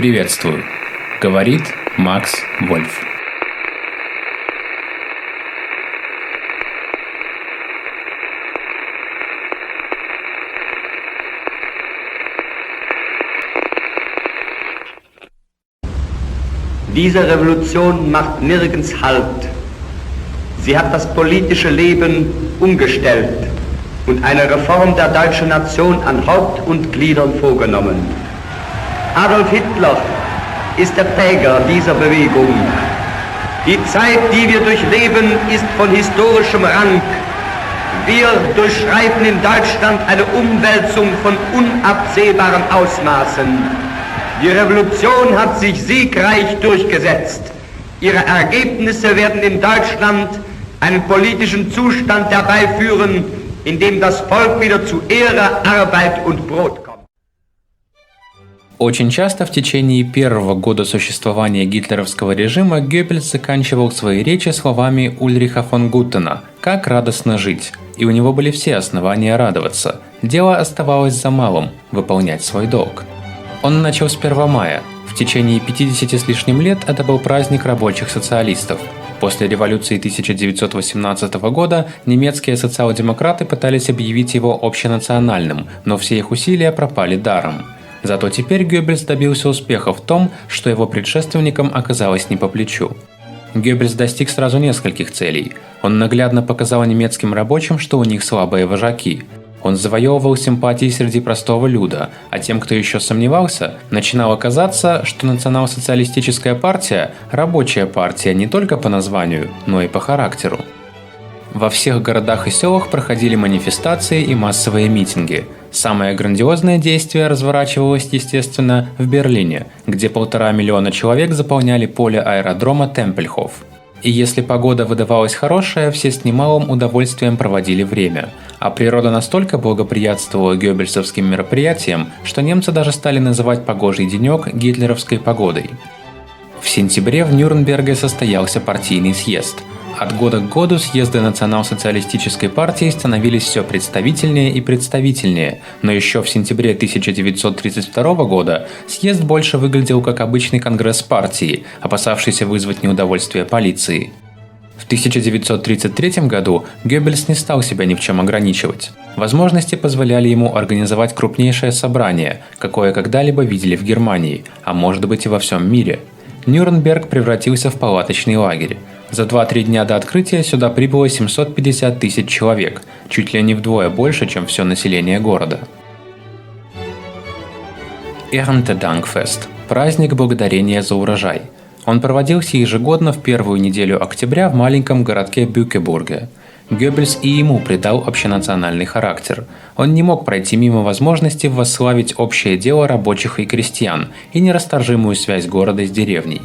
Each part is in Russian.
Приветствую, говорит Макс Вольф. Diese Revolution macht nirgends Halt. Sie hat das politische Leben umgestellt und eine Reform der deutschen Nation an Haupt und Gliedern vorgenommen. Adolf Hitler ist der Träger dieser Bewegung. Die Zeit, die wir durchleben, ist von historischem Rang. Wir durchschreiten in Deutschland eine Umwälzung von unabsehbaren Ausmaßen. Die Revolution hat sich siegreich durchgesetzt. Ihre Ergebnisse werden in Deutschland einen politischen Zustand herbeiführen, in dem das Volk wieder zu Ehre, Arbeit und Brot kommt. Очень часто в течение первого года существования гитлеровского режима Геббельс заканчивал свои речи словами Ульриха фон Гуттена «Как радостно жить», и у него были все основания радоваться. Дело оставалось за малым – выполнять свой долг. Он начал с 1 мая. В течение 50 с лишним лет это был праздник рабочих социалистов. После революции 1918 года немецкие социал-демократы пытались объявить его общенациональным, но все их усилия пропали даром. Зато теперь Геббельс добился успеха в том, что его предшественникам оказалось не по плечу. Геббельс достиг сразу нескольких целей. Он наглядно показал немецким рабочим, что у них слабые вожаки. Он завоевывал симпатии среди простого люда, а тем, кто еще сомневался, начинало казаться, что национал-социалистическая партия – рабочая партия не только по названию, но и по характеру. Во всех городах и селах проходили манифестации и массовые митинги. Самое грандиозное действие разворачивалось, естественно, в Берлине, где 1,5 миллиона человек заполняли поле аэродрома Темпельхоф. И если погода выдавалась хорошая, все с немалым удовольствием проводили время. А природа настолько благоприятствовала геббельсовским мероприятиям, что немцы даже стали называть погожий денек гитлеровской погодой. В сентябре в Нюрнберге состоялся партийный съезд. От года к году съезды национал-социалистической партии становились все представительнее и представительнее, но еще в сентябре 1932 года съезд больше выглядел как обычный конгресс партии, опасавшийся вызвать неудовольствие полиции. В 1933 году Геббельс не стал себя ни в чем ограничивать. Возможности позволяли ему организовать крупнейшее собрание, какое когда-либо видели в Германии, а может быть и во всем мире. Нюрнберг превратился в палаточный лагерь. За 2-3 дня до открытия сюда прибыло 750 тысяч человек, чуть ли не вдвое больше, чем все население города. Erntedankfest – праздник благодарения за урожай. Он проводился ежегодно в первую неделю октября в маленьком городке Бюкебурге. Геббельс и ему придал общенациональный характер. Он не мог пройти мимо возможности восславить общее дело рабочих и крестьян и нерасторжимую связь города с деревней.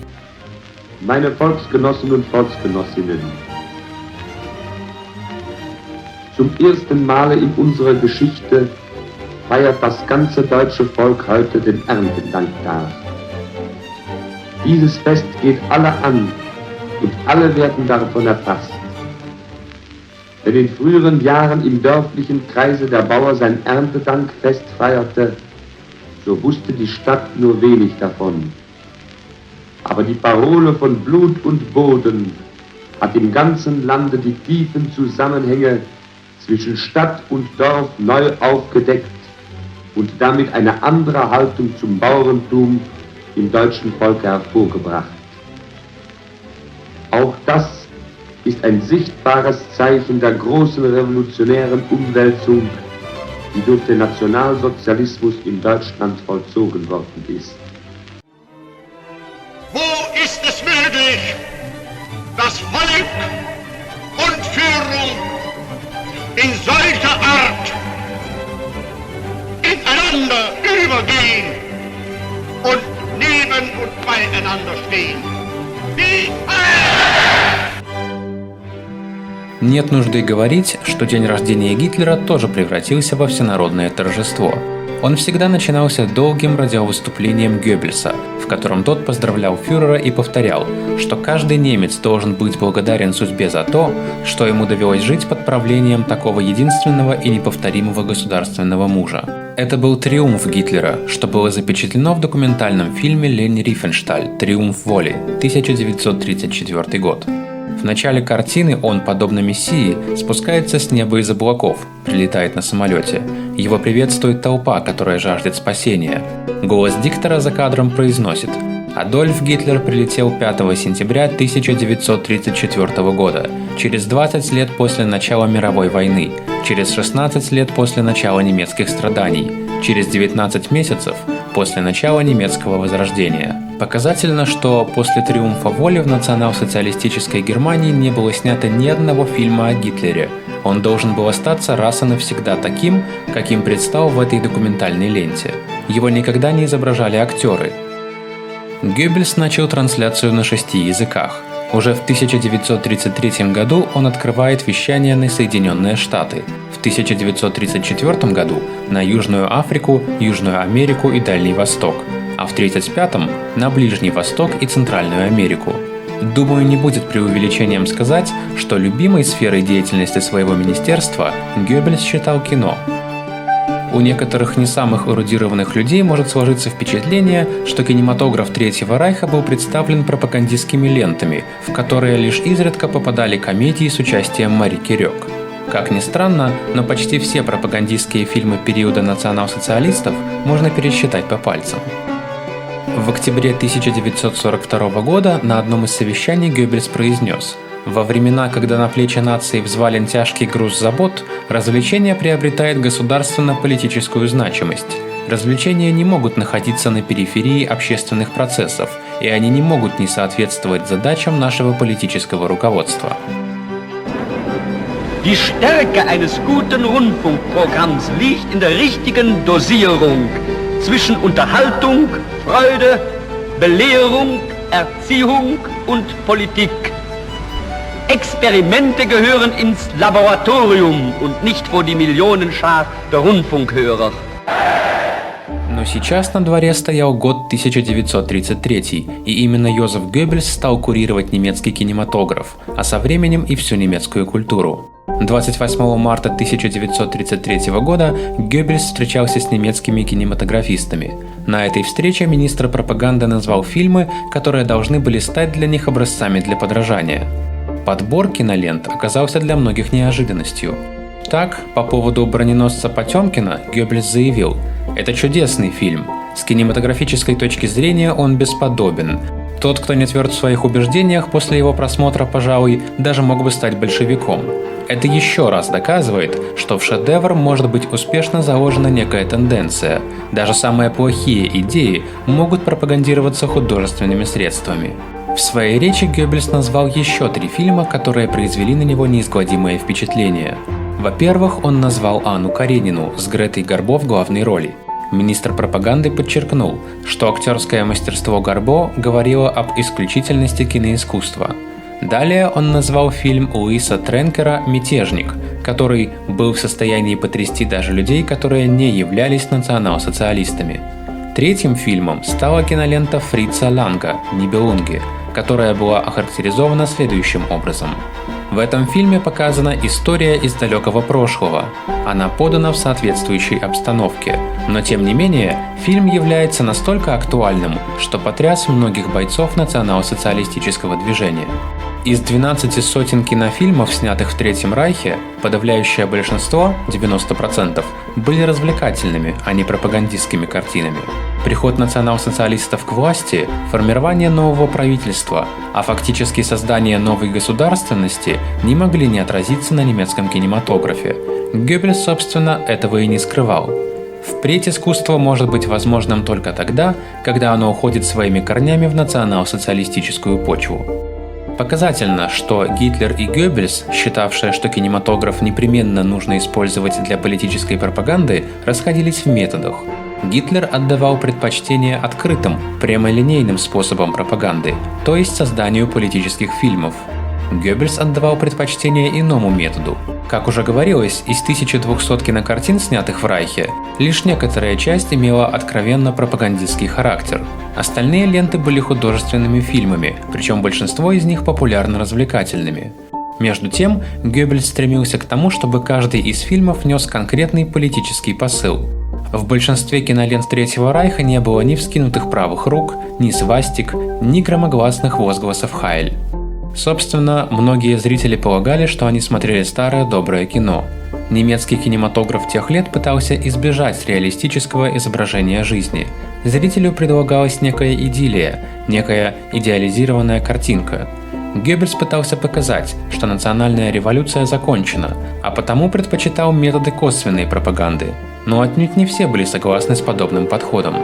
Meine Volksgenossen und Volksgenossinnen, zum ersten Male in unserer Geschichte feiert das ganze deutsche Volk heute den Erntedanktag. Dieses Fest geht alle an und alle werden davon erfasst. Wenn in früheren Jahren im dörflichen Kreise der Bauer sein Erntedankfest feierte, so wusste die Stadt nur wenig davon. Aber die Parole von Blut und Boden hat im ganzen Lande die tiefen Zusammenhänge zwischen Stadt und Dorf neu aufgedeckt und damit eine andere Haltung zum Bauerntum im deutschen Volke hervorgebracht. Auch das ist ein sichtbares Zeichen der großen revolutionären Umwälzung, die durch den Nationalsozialismus in Deutschland vollzogen worden ist. Wo ist es möglich, dass Volk und Führung in solcher Art ineinander übergehen und neben und beieinander stehen? Wie Нет нужды говорить, что день рождения Гитлера тоже превратился во всенародное торжество. Он всегда начинался долгим радиовыступлением Геббельса, в котором тот поздравлял фюрера и повторял, что каждый немец должен быть благодарен судьбе за то, что ему довелось жить под правлением такого единственного и неповторимого государственного мужа. Это был триумф Гитлера, что было запечатлено в документальном фильме «Лени Рифеншталь. Триумф воли» 1934 год. В начале картины он, подобно Мессии, спускается с неба из облаков, прилетает на самолете. Его приветствует толпа, которая жаждет спасения. Голос диктора за кадром произносит: «Адольф Гитлер прилетел 5 сентября 1934 года, через 20 лет после начала мировой войны, через 16 лет после начала немецких страданий, через 19 месяцев после начала немецкого возрождения». Показательно, что после триумфа воли в национал-социалистической Германии не было снято ни одного фильма о Гитлере. Он должен был остаться раз и навсегда таким, каким предстал в этой документальной ленте. Его никогда не изображали актеры. Геббельс начал трансляцию на 6 языках. Уже в 1933 году он открывает вещание на Соединенные Штаты, в 1934 году на Южную Африку, Южную Америку и Дальний Восток, а в 1935 на Ближний Восток и Центральную Америку. Думаю, не будет преувеличением сказать, что любимой сферой деятельности своего министерства Геббельс считал кино. У некоторых не самых эрудированных людей может сложиться впечатление, что кинематограф Третьего Райха был представлен пропагандистскими лентами, в которые лишь изредка попадали комедии с участием Мари Кюрек. Как ни странно, но почти все пропагандистские фильмы периода национал-социалистов можно пересчитать по пальцам. В октябре 1942 года на одном из совещаний Геббельс произнес: «Во времена, когда на плечи нации взвален тяжкий груз забот, развлечение приобретает государственно-политическую значимость. Развлечения не могут находиться на периферии общественных процессов, и они не могут не соответствовать задачам нашего политического руководства». Die Stärke eines guten Rundfunkprogramms liegt in der richtigen Dosierung zwischen Unterhaltung, Freude, Belehrung, Erziehung und Politik. Experimente gehören ins Laboratorium und nicht vor die Millionenschar der Rundfunkhörer. Но сейчас на дворе стоял год 1933, и именно Йозеф Геббельс стал курировать немецкий кинематограф, а со временем и всю немецкую культуру. 28 марта 1933 года Геббельс встречался с немецкими кинематографистами. На этой встрече министр пропаганды назвал фильмы, которые должны были стать для них образцами для подражания. Подбор кинолент оказался для многих неожиданностью. Так, по поводу «Броненосца Потемкина» Геббельс заявил: «Это чудесный фильм. С кинематографической точки зрения он бесподобен. Тот, кто не тверд в своих убеждениях после его просмотра, пожалуй, даже мог бы стать большевиком. Это еще раз доказывает, что в шедевр может быть успешно заложена некая тенденция. Даже самые плохие идеи могут пропагандироваться художественными средствами». В своей речи Геббельс назвал еще 3 фильма, которые произвели на него неизгладимое впечатление. Во-первых, он назвал Анну Каренину с Гретой Гарбо в главной роли. Министр пропаганды подчеркнул, что актерское мастерство Гарбо говорило об исключительности киноискусства. Далее он назвал фильм Луиса Тренкера «Мятежник», который был в состоянии потрясти даже людей, которые не являлись национал-социалистами. Третьим фильмом стала кинолента Фрица Ланга «Нибелунги», которая была охарактеризована следующим образом. В этом фильме показана история из далекого прошлого. Она подана в соответствующей обстановке, но тем не менее фильм является настолько актуальным, что потряс многих бойцов национал-социалистического движения. Из 12 сотен кинофильмов, снятых в Третьем Райхе, подавляющее большинство, 90%, были развлекательными, а не пропагандистскими картинами. Приход национал-социалистов к власти, формирование нового правительства, а фактически создание новой государственности не могли не отразиться на немецком кинематографе. Геббельс, собственно, этого и не скрывал. Впредь искусство может быть возможным только тогда, когда оно уходит своими корнями в национал-социалистическую почву. Показательно, что Гитлер и Геббельс, считавшие, что кинематограф непременно нужно использовать для политической пропаганды, расходились в методах. Гитлер отдавал предпочтение открытым, прямолинейным способам пропаганды, то есть созданию политических фильмов. Геббельс отдавал предпочтение иному методу. Как уже говорилось, из 1200 кинокартин, снятых в Райхе, лишь некоторая часть имела откровенно пропагандистский характер. Остальные ленты были художественными фильмами, причем большинство из них популярно-развлекательными. Между тем, Геббельс стремился к тому, чтобы каждый из фильмов нес конкретный политический посыл. В большинстве кинолент Третьего Райха не было ни вскинутых правых рук, ни свастик, ни громогласных возгласов «Хайль». Собственно, многие зрители полагали, что они смотрели старое доброе кино. Немецкий кинематограф тех лет пытался избежать реалистического изображения жизни. Зрителю предлагалась некая идиллия, некая идеализированная картинка. Геббельс пытался показать, что национальная революция закончена, а потому предпочитал методы косвенной пропаганды. Но отнюдь не все были согласны с подобным подходом.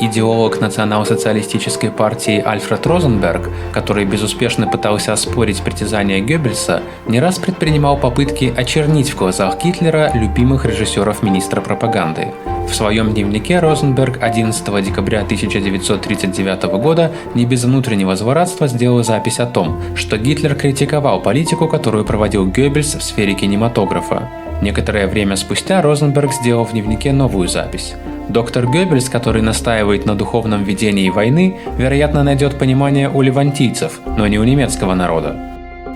Идеолог национал-социалистической партии Альфред Розенберг, который безуспешно пытался оспорить притязания Геббельса, не раз предпринимал попытки очернить в глазах Гитлера любимых режиссеров министра пропаганды. В своем дневнике Розенберг 11 декабря 1939 года не без внутреннего злорадства сделал запись о том, что Гитлер критиковал политику, которую проводил Геббельс в сфере кинематографа. Некоторое время спустя Розенберг сделал в дневнике новую запись. Доктор Геббельс, который настаивает на духовном ведении войны, вероятно, найдет понимание у левантийцев, но не у немецкого народа.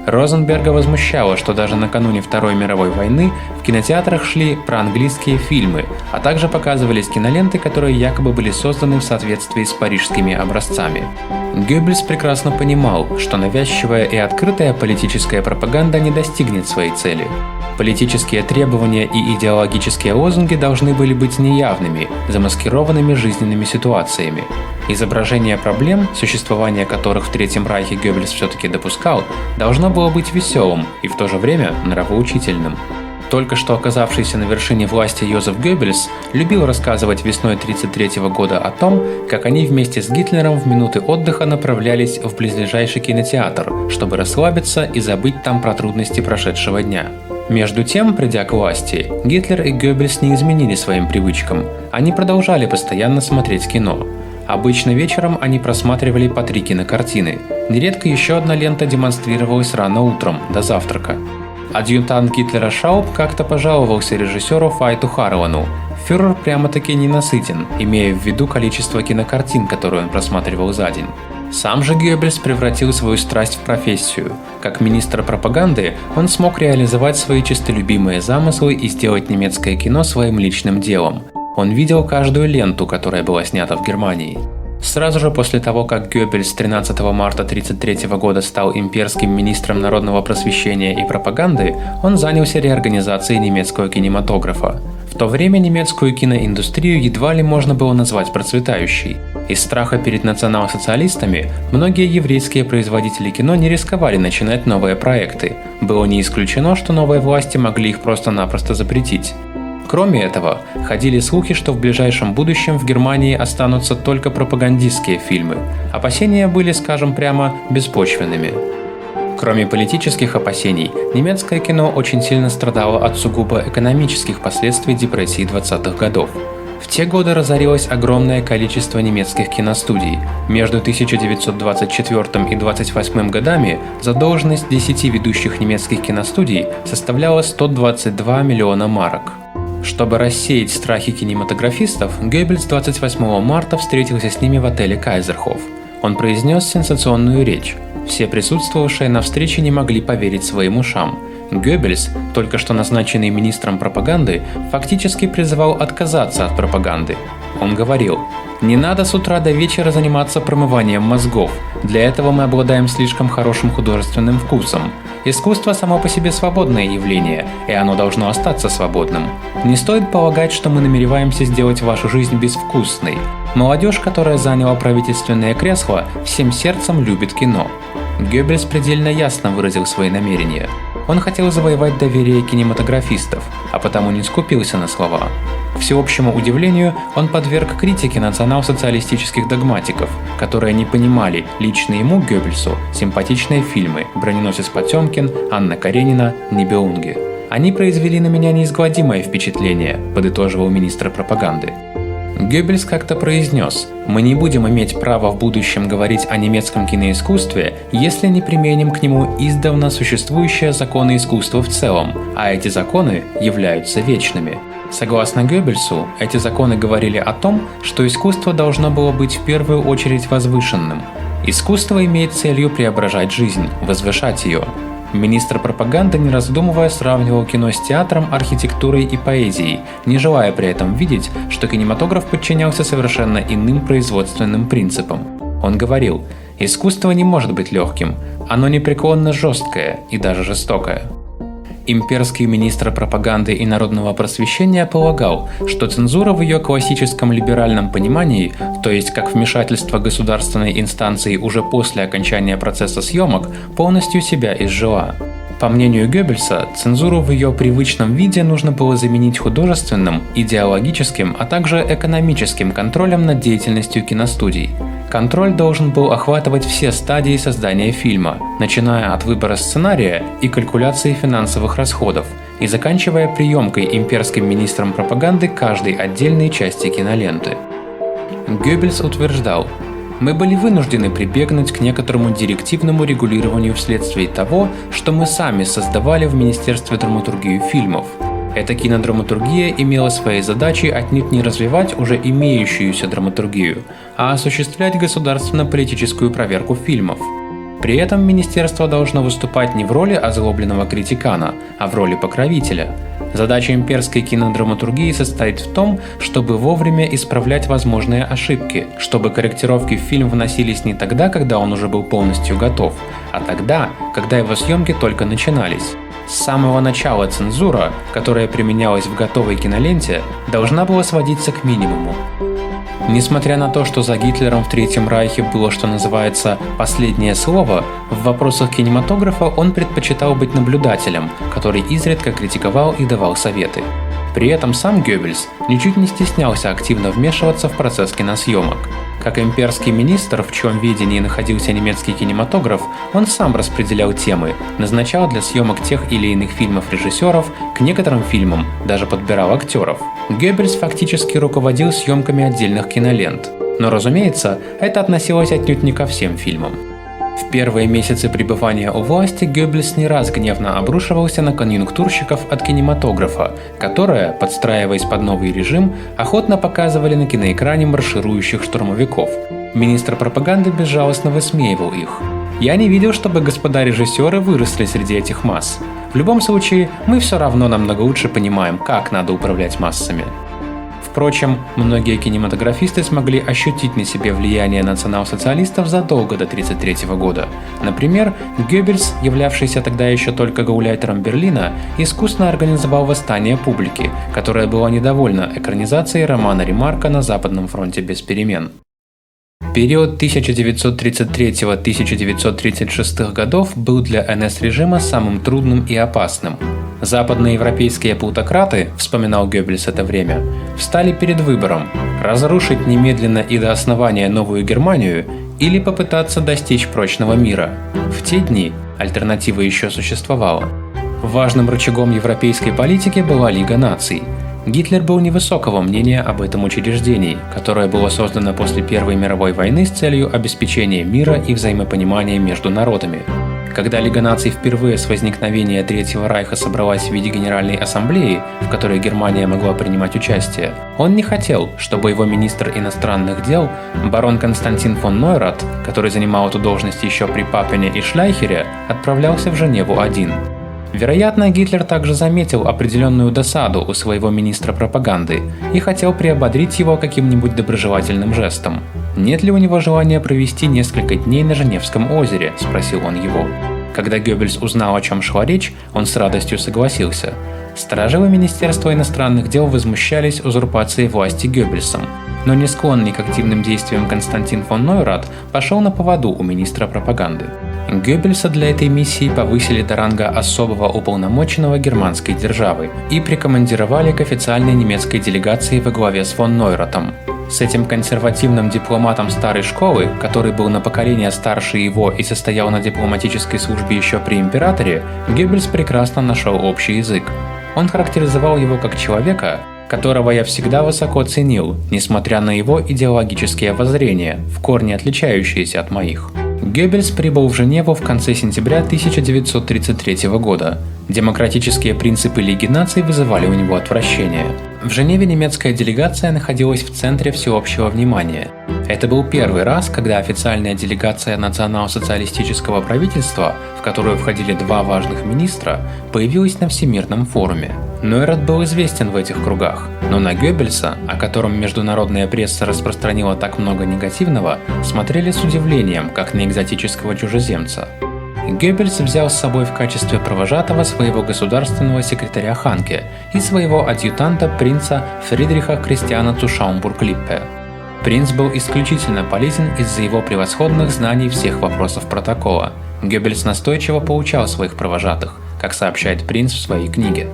Розенберга возмущало, что даже накануне Второй мировой войны в кинотеатрах шли проанглийские фильмы, а также показывались киноленты, которые якобы были созданы в соответствии с парижскими образцами. Геббельс прекрасно понимал, что навязчивая и открытая политическая пропаганда не достигнет своей цели. Политические требования и идеологические лозунги должны были быть неявными, замаскированными жизненными ситуациями. Изображение проблем, существование которых в Третьем Райхе Геббельс все-таки допускал, должно было быть веселым и в то же время нравоучительным. Только что оказавшийся на вершине власти Йозеф Геббельс любил рассказывать весной 1933 года о том, как они вместе с Гитлером в минуты отдыха направлялись в близлежащий кинотеатр, чтобы расслабиться и забыть там про трудности прошедшего дня. Между тем, придя к власти, Гитлер и Геббельс не изменили своим привычкам. Они продолжали постоянно смотреть кино. Обычно вечером они просматривали по 3 кинокартины. Нередко еще одна лента демонстрировалась рано утром, до завтрака. Адъютант Гитлера Шауб как-то пожаловался режиссеру Файту Харлану. Фюрер прямо-таки ненасытен, имея в виду количество кинокартин, которые он просматривал за день. Сам же Геббельс превратил свою страсть в профессию. Как министр пропаганды он смог реализовать свои честолюбимые замыслы и сделать немецкое кино своим личным делом. Он видел каждую ленту, которая была снята в Германии. Сразу же после того, как Геббельс 13 марта 1933 года стал имперским министром народного просвещения и пропаганды, он занялся реорганизацией немецкого кинематографа. В то время немецкую киноиндустрию едва ли можно было назвать процветающей. Из страха перед национал-социалистами многие еврейские производители кино не рисковали начинать новые проекты. Было не исключено, что новые власти могли их просто-напросто запретить. Кроме этого, ходили слухи, что в ближайшем будущем в Германии останутся только пропагандистские фильмы. Опасения были, скажем прямо, беспочвенными. Кроме политических опасений, немецкое кино очень сильно страдало от сугубо экономических последствий депрессии 20-х годов. В те годы разорилось огромное количество немецких киностудий. Между 1924 и 1928 годами задолженность 10 ведущих немецких киностудий составляла 122 миллиона марок. Чтобы рассеять страхи кинематографистов, Геббельс 28 марта встретился с ними в отеле «Кайзерхоф». Он произнес сенсационную речь. Все присутствовавшие на встрече не могли поверить своим ушам. Геббельс, только что назначенный министром пропаганды, фактически призывал отказаться от пропаганды. Он говорил: «Не надо с утра до вечера заниматься промыванием мозгов. Для этого мы обладаем слишком хорошим художественным вкусом. Искусство само по себе свободное явление, и оно должно остаться свободным. Не стоит полагать, что мы намереваемся сделать вашу жизнь безвкусной. Молодежь, которая заняла правительственное кресло, всем сердцем любит кино». Геббельс предельно ясно выразил свои намерения. Он хотел завоевать доверие кинематографистов, а потому не скупился на слова. К всеобщему удивлению, он подверг критике национал-социалистических догматиков, которые не понимали лично ему, Геббельсу, симпатичные фильмы «Броненосец Потемкин», «Анна Каренина», «Нибелунги». «Они произвели на меня неизгладимое впечатление», – подытоживал министр пропаганды. Геббельс как-то произнес: «Мы не будем иметь права в будущем говорить о немецком киноискусстве, если не применим к нему издавна существующие законы искусства в целом, а эти законы являются вечными». Согласно Геббельсу, эти законы говорили о том, что искусство должно было быть в первую очередь возвышенным. Искусство имеет целью преображать жизнь, возвышать ее. Министр пропаганды, не раздумывая, сравнивал кино с театром, архитектурой и поэзией, не желая при этом видеть, что кинематограф подчинялся совершенно иным производственным принципам. Он говорил: «Искусство не может быть легким, оно непреклонно жесткое и даже жестокое». Имперский министр пропаганды и народного просвещения полагал, что цензура в ее классическом либеральном понимании, то есть как вмешательство государственной инстанции уже после окончания процесса съемок, полностью себя изжила. По мнению Геббельса, цензуру в ее привычном виде нужно было заменить художественным, идеологическим, а также экономическим контролем над деятельностью киностудий. Контроль должен был охватывать все стадии создания фильма, начиная от выбора сценария и калькуляции финансовых расходов, и заканчивая приемкой имперским министром пропаганды каждой отдельной части киноленты. Геббельс утверждал: «Мы были вынуждены прибегнуть к некоторому директивному регулированию вследствие того, что мы сами создавали в Министерстве драматургию фильмов. Эта кинодраматургия имела своей задачей отнюдь не развивать уже имеющуюся драматургию, а осуществлять государственно-политическую проверку фильмов. При этом министерство должно выступать не в роли озлобленного критикана, а в роли покровителя. Задача имперской кинодраматургии состоит в том, чтобы вовремя исправлять возможные ошибки, чтобы корректировки в фильм вносились не тогда, когда он уже был полностью готов, а тогда, когда его съемки только начинались. С самого начала цензура, которая применялась в готовой киноленте, должна была сводиться к минимуму». Несмотря на то, что за Гитлером в Третьем Райхе было, что называется, последнее слово, в вопросах кинематографа он предпочитал быть наблюдателем, который изредка критиковал и давал советы. При этом сам Геббельс ничуть не стеснялся активно вмешиваться в процесс киносъемок. Как имперский министр, в чьем ведении находился немецкий кинематограф, он сам распределял темы, назначал для съемок тех или иных фильмов режиссеров, к некоторым фильмам даже подбирал актеров. Геббельс фактически руководил съемками отдельных кинолент. Но, разумеется, это относилось отнюдь не ко всем фильмам. В первые месяцы пребывания у власти Геббельс не раз гневно обрушивался на конъюнктурщиков от кинематографа, которые, подстраиваясь под новый режим, охотно показывали на киноэкране марширующих штурмовиков. Министр пропаганды безжалостно высмеивал их. «Я не видел, чтобы господа режиссеры выросли среди этих масс. В любом случае, мы все равно намного лучше понимаем, как надо управлять массами». Впрочем, многие кинематографисты смогли ощутить на себе влияние национал-социалистов задолго до 1933 года. Например, Геббельс, являвшийся тогда еще только гауляйтером Берлина, искусно организовал восстание публики, которая была недовольна экранизацией романа Ремарка «На Западном фронте без перемен». Период 1933-1936 годов был для НС-режима самым трудным и опасным. Западноевропейские плутократы, вспоминал Геббельс это время, встали перед выбором – разрушить немедленно и до основания Новую Германию или попытаться достичь прочного мира. В те дни альтернатива еще существовала. Важным рычагом европейской политики была Лига наций. Гитлер был невысокого мнения об этом учреждении, которое было создано после Первой мировой войны с целью обеспечения мира и взаимопонимания между народами. Когда Лига наций впервые с возникновения Третьего Райха собралась в виде Генеральной Ассамблеи, в которой Германия могла принимать участие, он не хотел, чтобы его министр иностранных дел, барон Константин фон Нойрат, который занимал эту должность еще при Папене и Шлейхере, отправлялся в Женеву один. Вероятно, Гитлер также заметил определенную досаду у своего министра пропаганды и хотел приободрить его каким-нибудь доброжелательным жестом. «Нет ли у него желания провести несколько дней на Женевском озере?» – спросил он его. Когда Геббельс узнал, о чем шла речь, он с радостью согласился. Старожилы Министерства иностранных дел возмущались узурпацией власти Геббельсом, но не склонный к активным действиям Константин фон Нойрат пошел на поводу у министра пропаганды. Геббельса для этой миссии повысили до ранга особого уполномоченного германской державы и прикомандировали к официальной немецкой делегации во главе с фон Нойратом. С этим консервативным дипломатом старой школы, который был на поколение старше его и состоял на дипломатической службе еще при императоре, Геббельс прекрасно нашел общий язык. Он характеризовал его как человека, которого я всегда высоко ценил, несмотря на его идеологические воззрения, в корне отличающиеся от моих. Геббельс прибыл в Женеву в конце сентября 1933 года. Демократические принципы Лиги наций вызывали у него отвращение. В Женеве немецкая делегация находилась в центре всеобщего внимания. Это был первый раз, когда официальная делегация национал-социалистического правительства, в которую входили два важных министра, появилась на Всемирном форуме. Нойрат был известен в этих кругах, но на Геббельса, о котором международная пресса распространила так много негативного, смотрели с удивлением, как на экзотического чужеземца. Геббельс взял с собой в качестве провожатого своего государственного секретаря Ханке и своего адъютанта принца Фридриха Кристиана zu Schaumburg-Lippe. Принц был исключительно полезен из-за его превосходных знаний всех вопросов протокола. Геббельс настойчиво поучал своих провожатых, как сообщает принц в своей книге.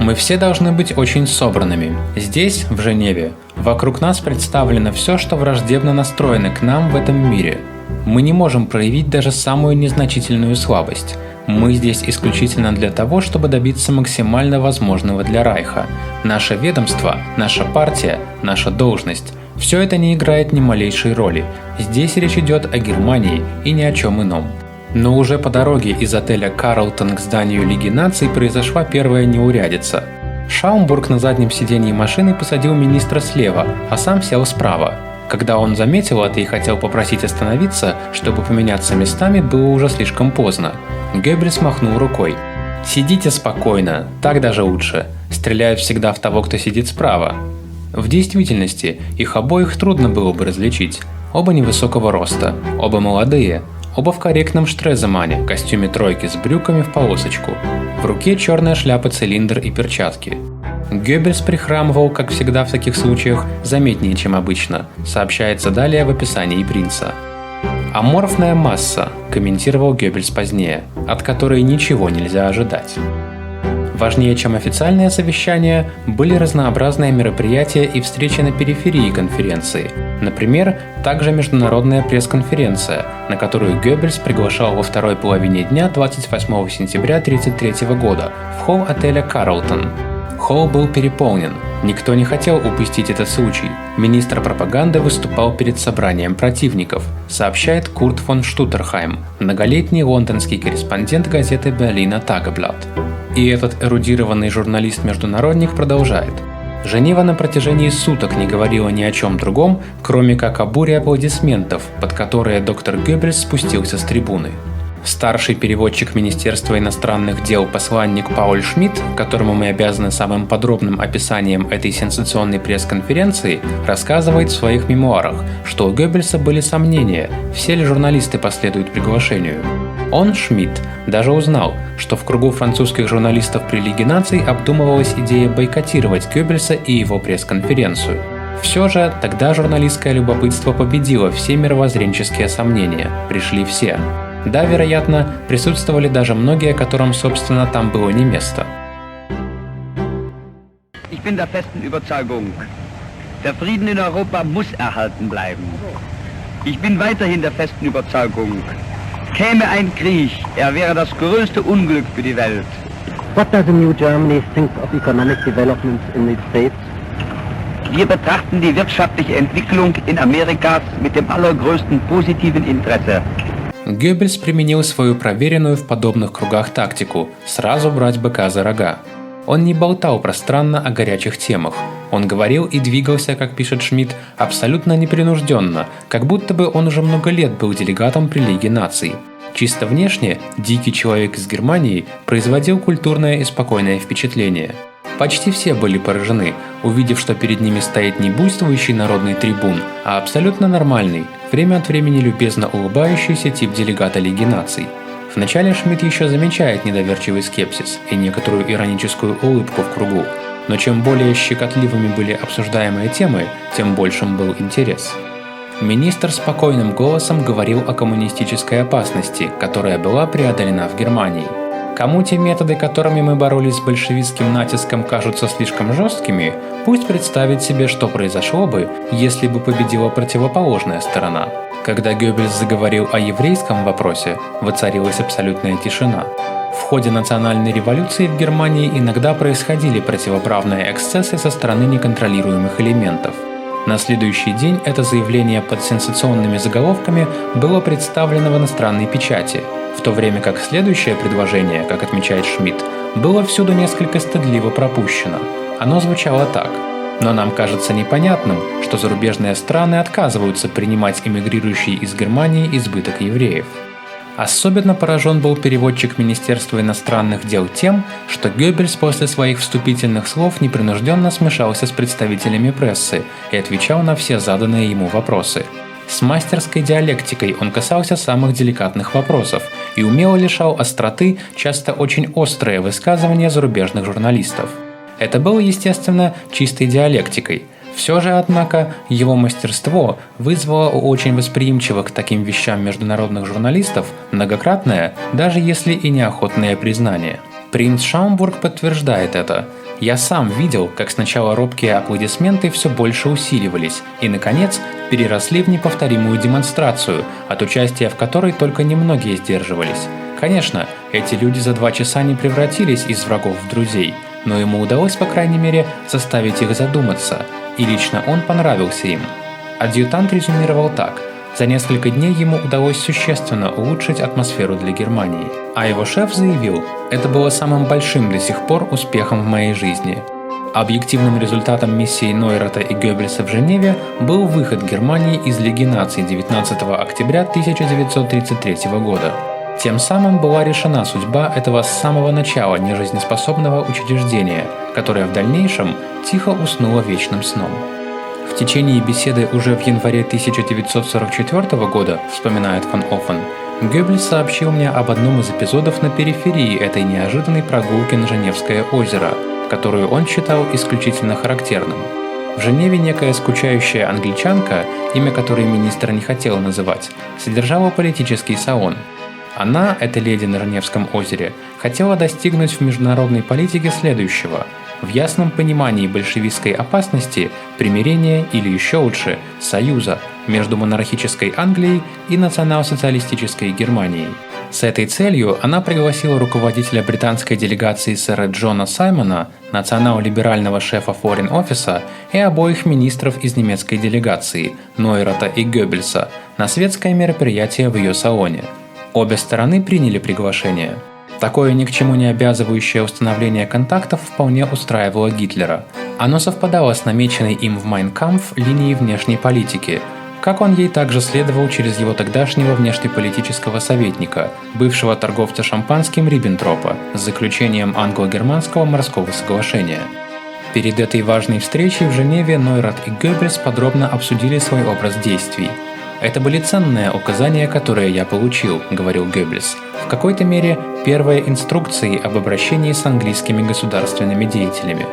«Мы все должны быть очень собранными. Здесь, в Женеве, вокруг нас представлено все, что враждебно настроено к нам в этом мире. Мы не можем проявить даже самую незначительную слабость. Мы здесь исключительно для того, чтобы добиться максимально возможного для Райха. Наше ведомство, наша партия, наша должность – все это не играет ни малейшей роли. Здесь речь идет о Германии и ни о чем ином». Но уже по дороге из отеля «Карлтон» к зданию Лиги наций произошла первая неурядица. Шаумбург на заднем сиденье машины посадил министра слева, а сам сел справа. Когда он заметил это и хотел попросить остановиться, чтобы поменяться местами, было уже слишком поздно. Геббельс махнул рукой. «Сидите спокойно, так даже лучше. Стреляют всегда в того, кто сидит справа». В действительности, их обоих трудно было бы различить. Оба невысокого роста, оба молодые, оба в корректном штреземане, костюме тройки с брюками в полосочку. В руке черная шляпа-цилиндр и перчатки. Геббельс прихрамывал, как всегда в таких случаях, заметнее, чем обычно, сообщается далее в описании принца. «Аморфная масса», комментировал Геббельс позднее, от которой ничего нельзя ожидать. Важнее, чем официальное совещание, были разнообразные мероприятия и встречи на периферии конференции. Например, также международная пресс-конференция, на которую Геббельс приглашал во второй половине дня 28 сентября 1933 года в холл отеля «Карлтон». Холл был переполнен. Никто не хотел упустить этот случай. Министр пропаганды выступал перед собранием противников, сообщает Курт фон Штутерхайм, многолетний лондонский корреспондент газеты «Берлина Tageblatt». И этот эрудированный журналист-международник продолжает. Женева на протяжении суток не говорила ни о чем другом, кроме как о буре аплодисментов, под которые доктор Геббельс спустился с трибуны. Старший переводчик Министерства иностранных дел посланник Пауль Шмидт, которому мы обязаны самым подробным описанием этой сенсационной пресс-конференции, рассказывает в своих мемуарах, что у Геббельса были сомнения, все ли журналисты последуют приглашению. Он, Шмидт, даже узнал, что в кругу французских журналистов при Лиге наций обдумывалась идея бойкотировать Геббельса и его пресс-конференцию. Все же тогда журналистское любопытство победило все мировоззренческие сомнения, пришли все. Да, вероятно, присутствовали даже многие, которым, собственно, там было не место. Ich bin der festen Überzeugung, der Frieden in Europa muss erhalten bleiben. Ich bin weiterhin der festen Überzeugung, käme ein Krieg, er wäre das größte Unglück für die Welt. What does the new Germany think of economic developments in the States? Wir betrachten die wirtschaftliche Entwicklung in Amerikas mit dem allergrößten positiven Interesse. Геббельс применил свою проверенную в подобных кругах тактику – сразу брать быка за рога. Он не болтал пространно о горячих темах. Он говорил и двигался, как пишет Шмидт, абсолютно непринужденно, как будто бы он уже много лет был делегатом при Лиге наций. Чисто внешне, дикий человек из Германии производил культурное и спокойное впечатление. Почти все были поражены, увидев, что перед ними стоит не буйствующий народный трибун, а абсолютно нормальный, время от времени любезно улыбающийся тип делегата Лиги наций. Вначале Шмидт еще замечает недоверчивый скепсис и некоторую ироническую улыбку в кругу, но чем более щекотливыми были обсуждаемые темы, тем большим был интерес. Министр спокойным голосом говорил о коммунистической опасности, которая была преодолена в Германии. Кому те методы, которыми мы боролись с большевистским натиском, кажутся слишком жесткими, пусть представит себе, что произошло бы, если бы победила противоположная сторона. Когда Геббельс заговорил о еврейском вопросе, воцарилась абсолютная тишина. В ходе национальной революции в Германии иногда происходили противоправные эксцессы со стороны неконтролируемых элементов. На следующий день это заявление под сенсационными заголовками было представлено в иностранной печати, в то время как следующее предложение, как отмечает Шмидт, было всюду несколько стыдливо пропущено. Оно звучало так: «Но нам кажется непонятным, что зарубежные страны отказываются принимать эмигрирующий из Германии избыток евреев». Особенно поражен был переводчик Министерства иностранных дел тем, что Геббельс после своих вступительных слов непринужденно смешался с представителями прессы и отвечал на все заданные ему вопросы. С мастерской диалектикой он касался самых деликатных вопросов и умело лишал остроты часто очень острые высказывания зарубежных журналистов. Это было, естественно, чистой диалектикой. Все же, однако, его мастерство вызвало у очень восприимчивых к таким вещам международных журналистов многократное, даже если и неохотное признание. Принц Шаумбург подтверждает это. «Я сам видел, как сначала робкие аплодисменты все больше усиливались и, наконец, переросли в неповторимую демонстрацию, от участия в которой только немногие сдерживались. Конечно, эти люди за 2 часа не превратились из врагов в друзей, но ему удалось, по крайней мере, заставить их задуматься, и лично он понравился им». Адъютант резюмировал так: «За несколько дней ему удалось существенно улучшить атмосферу для Германии». А его шеф заявил: «Это было самым большим до сих пор успехом в моей жизни». Объективным результатом миссии Нойрата и Геббельса в Женеве был выход Германии из Лиги наций 19 октября 1933 года. Тем самым была решена судьба этого с самого начала нежизнеспособного учреждения, которое в дальнейшем тихо уснуло вечным сном. В течение беседы уже в январе 1944 года, вспоминает фон Оффен, Геббельс сообщил мне об одном из эпизодов на периферии этой неожиданной прогулки на Женевское озеро, которую он считал исключительно характерным. В Женеве некая скучающая англичанка, имя которой министр не хотел называть, содержала политический салон. Она, эта леди на Женевском озере, хотела достигнуть в международной политике следующего: в ясном понимании большевистской опасности примирения или еще лучше союза между монархической Англией и национал-социалистической Германией. С этой целью она пригласила руководителя британской делегации сэра Джона Саймона, национал-либерального шефа Foreign Office и обоих министров из немецкой делегации, Нойрата и Геббельса, на светское мероприятие в ее салоне. Обе стороны приняли приглашение. Такое ни к чему не обязывающее установление контактов вполне устраивало Гитлера. Оно совпадало с намеченной им в Mein Kampf линией внешней политики, как он ей также следовал через его тогдашнего внешнеполитического советника, бывшего торговца шампанским Риббентропа, с заключением англо-германского морского соглашения. Перед этой важной встречей в Женеве Нойрат и Геббельс подробно обсудили свой образ действий. «Это были ценные указания, которые я получил», — говорил Геббельс. «В какой-то мере первые инструкции об обращении с английскими государственными деятелями».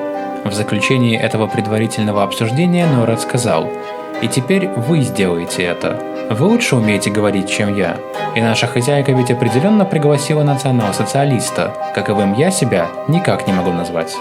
В заключении этого предварительного обсуждения Нойрат сказал: «И теперь вы сделаете это. Вы лучше умеете говорить, чем я. И наша хозяйка ведь определенно пригласила национал-социалиста, каковым я себя никак не могу назвать».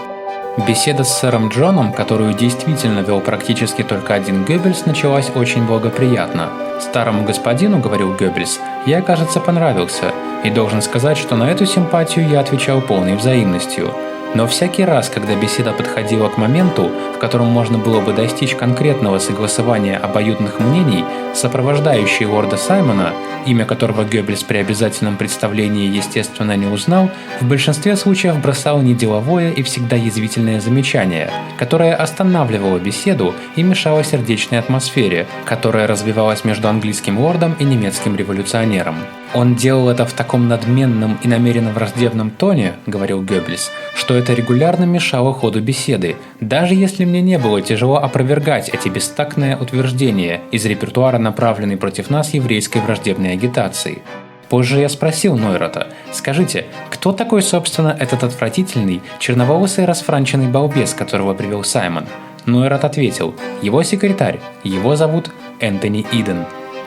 Беседа с сэром Джоном, которую действительно вел практически только один Геббельс, началась очень благоприятно. «Старому господину, — говорил Геббельс, — я, кажется, понравился, и должен сказать, что на эту симпатию я отвечал полной взаимностью. Но всякий раз, когда беседа подходила к моменту, в котором можно было бы достичь конкретного согласования обоюдных мнений, сопровождающий лорда Саймона, имя которого Геббельс при обязательном представлении естественно не узнал, в большинстве случаев бросал неделовое и всегда язвительное замечание, которое останавливало беседу и мешало сердечной атмосфере, которая развивалась между английским лордом и немецким революционером. «Он делал это в таком надменном и намеренно враждебном тоне, — говорил Геббельс, — что это регулярно мешало ходу беседы, даже если мне не было тяжело опровергать эти бестактные утверждения из репертуара, направленной против нас еврейской враждебной агитации». Позже я спросил Нойрата: «Скажите, кто такой, собственно, этот отвратительный, черноволосый расфранченный балбес, которого привел Саймон?» Нойрат ответил: «Его секретарь, его зовут Энтони Иден».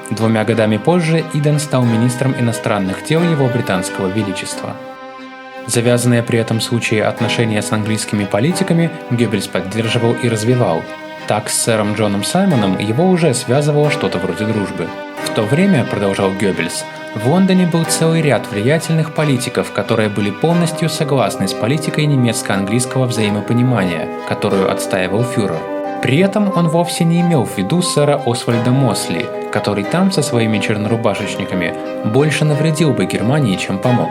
2 годами позже Иден стал министром иностранных дел его британского величества. Завязанные при этом случае отношения с английскими политиками Геббельс поддерживал и развивал. Так, с сэром Джоном Саймоном его уже связывало что-то вроде дружбы. В то время, продолжал Геббельс, В Лондоне был целый ряд влиятельных политиков, которые были полностью согласны с политикой немецко-английского взаимопонимания, которую отстаивал фюрер. При этом он вовсе не имел в виду сэра Освальда Мосли, который там со своими чернорубашечниками больше навредил бы Германии, чем помог.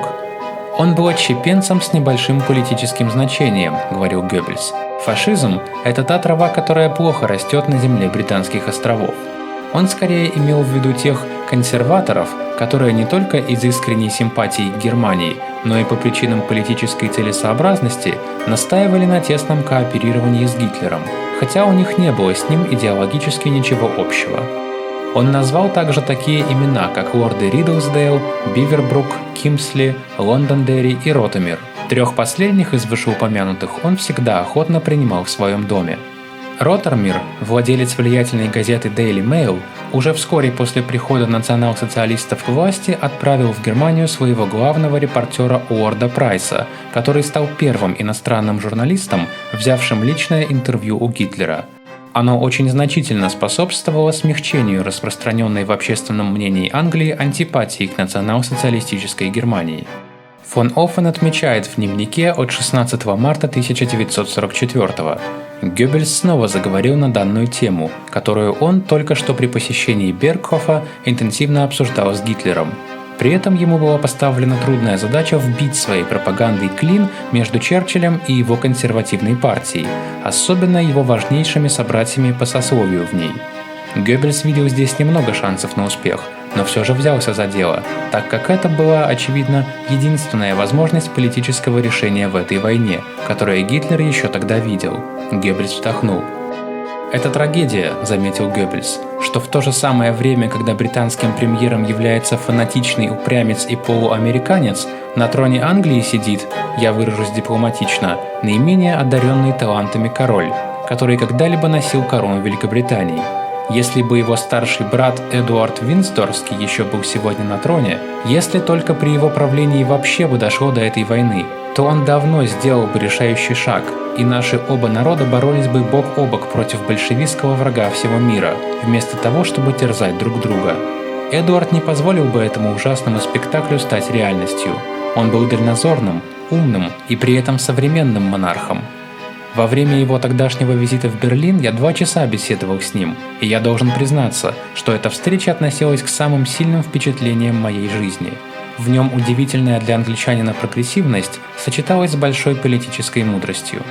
«Он был отщепенцем с небольшим политическим значением», — говорил Геббельс. «Фашизм — это та трава, которая плохо растет на земле Британских островов». Он скорее имел в виду тех консерваторов, которые не только из искренней симпатии к Германии, но и по причинам политической целесообразности настаивали на тесном кооперировании с Гитлером, хотя у них не было с ним идеологически ничего общего. Он назвал также такие имена, как лорды Ридлсдейл, Бивербрук, Кимсли, Лондондерри и Ротемир. Трех последних из вышеупомянутых он всегда охотно принимал в своем доме. Роттермир, владелец влиятельной газеты Daily Mail, уже вскоре после прихода национал-социалистов к власти отправил в Германию своего главного репортера Уорда Прайса, который стал первым иностранным журналистом, взявшим личное интервью у Гитлера. Оно очень значительно способствовало смягчению распространенной в общественном мнении Англии антипатии к национал-социалистической Германии. Фон Оффен отмечает в дневнике от 16 марта 1944 Геббельс снова заговорил на данную тему, которую он только что при посещении Бергхофа интенсивно обсуждал с Гитлером. При этом ему была поставлена трудная задача вбить своей пропагандой клин между Черчиллем и его консервативной партией, особенно его важнейшими собратьями по сословию в ней. Геббельс видел здесь немного шансов на успех, но все же взялся за дело, так как это была, очевидно, единственная возможность политического решения в этой войне, которую Гитлер еще тогда видел. Геббельс вздохнул. «Это трагедия», — заметил Геббельс, что в то же самое время, когда британским премьером является фанатичный упрямец и полуамериканец, на троне Англии сидит, я выражусь дипломатично, наименее одаренный талантами король, который когда-либо носил корону Великобритании. Если бы его старший брат Эдуард Винсдорфский еще был сегодня на троне, если только при его правлении вообще бы дошло до этой войны, то он давно сделал бы решающий шаг, и наши оба народа боролись бы бок о бок против большевистского врага всего мира, вместо того, чтобы терзать друг друга. Эдуард не позволил бы этому ужасному спектаклю стать реальностью. Он был дальнозорным, умным и при этом современным монархом. Во время его тогдашнего визита в Берлин я 2 часа беседовал с ним, и я должен признаться, что эта встреча относилась к самым сильным впечатлениям моей жизни. В нем удивительная для англичанина прогрессивность сочеталась с большой политической мудростью.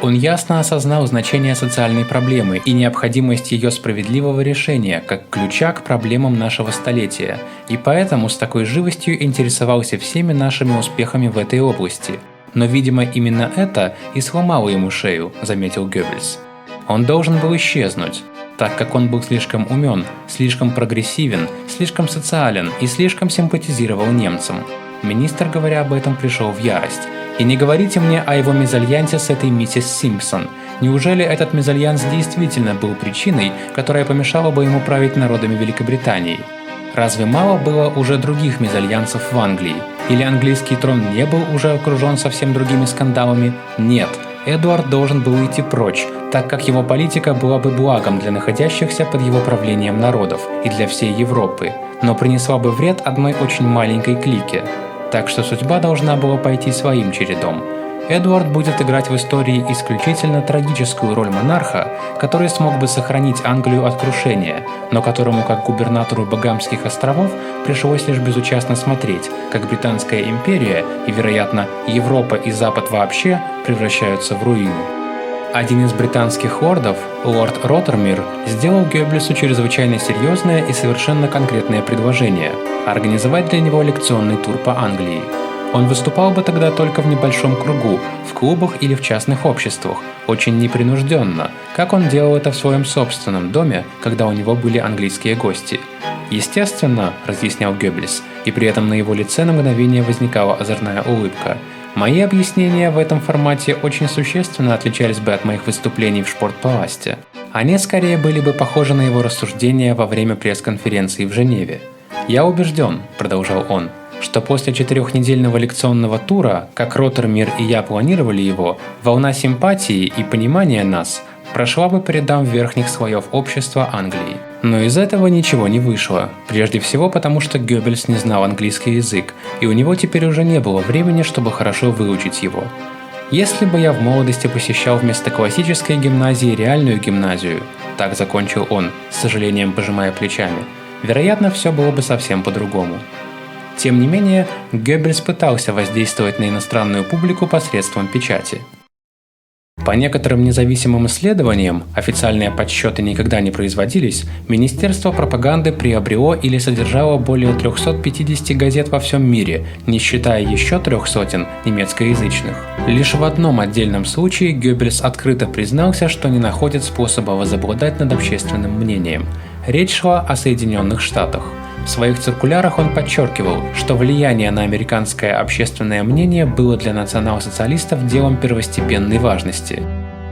Он ясно осознал значение социальной проблемы и необходимость ее справедливого решения как ключа к проблемам нашего столетия, и поэтому с такой живостью интересовался всеми нашими успехами в этой области. Но, видимо, именно это и сломало ему шею, заметил Геббельс. Он должен был исчезнуть, так как он был слишком умен, слишком прогрессивен, слишком социален и слишком симпатизировал немцам. Министр, говоря об этом, пришел в ярость. И не говорите мне о его мезальянсе с этой миссис Симпсон. Неужели этот мезальянс действительно был причиной, которая помешала бы ему править народами Великобритании? Разве мало было уже других мезальянсов в Англии? Или английский трон не был уже окружен совсем другими скандалами? Нет, Эдуард должен был идти прочь, так как его политика была бы благом для находящихся под его правлением народов и для всей Европы, но принесла бы вред одной очень маленькой клике. Так что судьба должна была пойти своим чередом. Эдуард будет играть в истории исключительно трагическую роль монарха, который смог бы сохранить Англию от крушения, но которому, как губернатору Багамских островов, пришлось лишь безучастно смотреть, как Британская империя и, вероятно, Европа и Запад вообще превращаются в руину. Один из британских лордов, лорд Роттермир, сделал Геббельсу чрезвычайно серьезное и совершенно конкретное предложение – организовать для него лекционный тур по Англии. Он выступал бы тогда только в небольшом кругу, в клубах или в частных обществах, очень непринужденно, как он делал это в своем собственном доме, когда у него были английские гости. Естественно, разъяснял Геббельс, и при этом на его лице на мгновение возникала озорная улыбка, мои объяснения в этом формате очень существенно отличались бы от моих выступлений в Шпортпаласте. Они скорее были бы похожи на его рассуждения во время пресс-конференции в Женеве. «Я убежден», — продолжал он, что после 4-недельного лекционного тура, как Роттермир и я планировали его, волна симпатии и понимания нас прошла бы по рядам верхних слоев общества Англии. Но из этого ничего не вышло. Прежде всего потому, что Геббельс не знал английский язык, и у него теперь уже не было времени, чтобы хорошо выучить его. «Если бы я в молодости посещал вместо классической гимназии реальную гимназию», так закончил он, с сожалением пожимая плечами, вероятно, все было бы совсем по-другому. Тем не менее, Геббельс пытался воздействовать на иностранную публику посредством печати. По некоторым независимым исследованиям, официальные подсчеты никогда не производились, Министерство пропаганды приобрело или содержало более 350 газет во всем мире, не считая еще 300 немецкоязычных. Лишь в одном отдельном случае Геббельс открыто признался, что не находит способа возобладать над общественным мнением. Речь шла о Соединенных Штатах. В своих циркулярах он подчеркивал, что влияние на американское общественное мнение было для национал-социалистов делом первостепенной важности.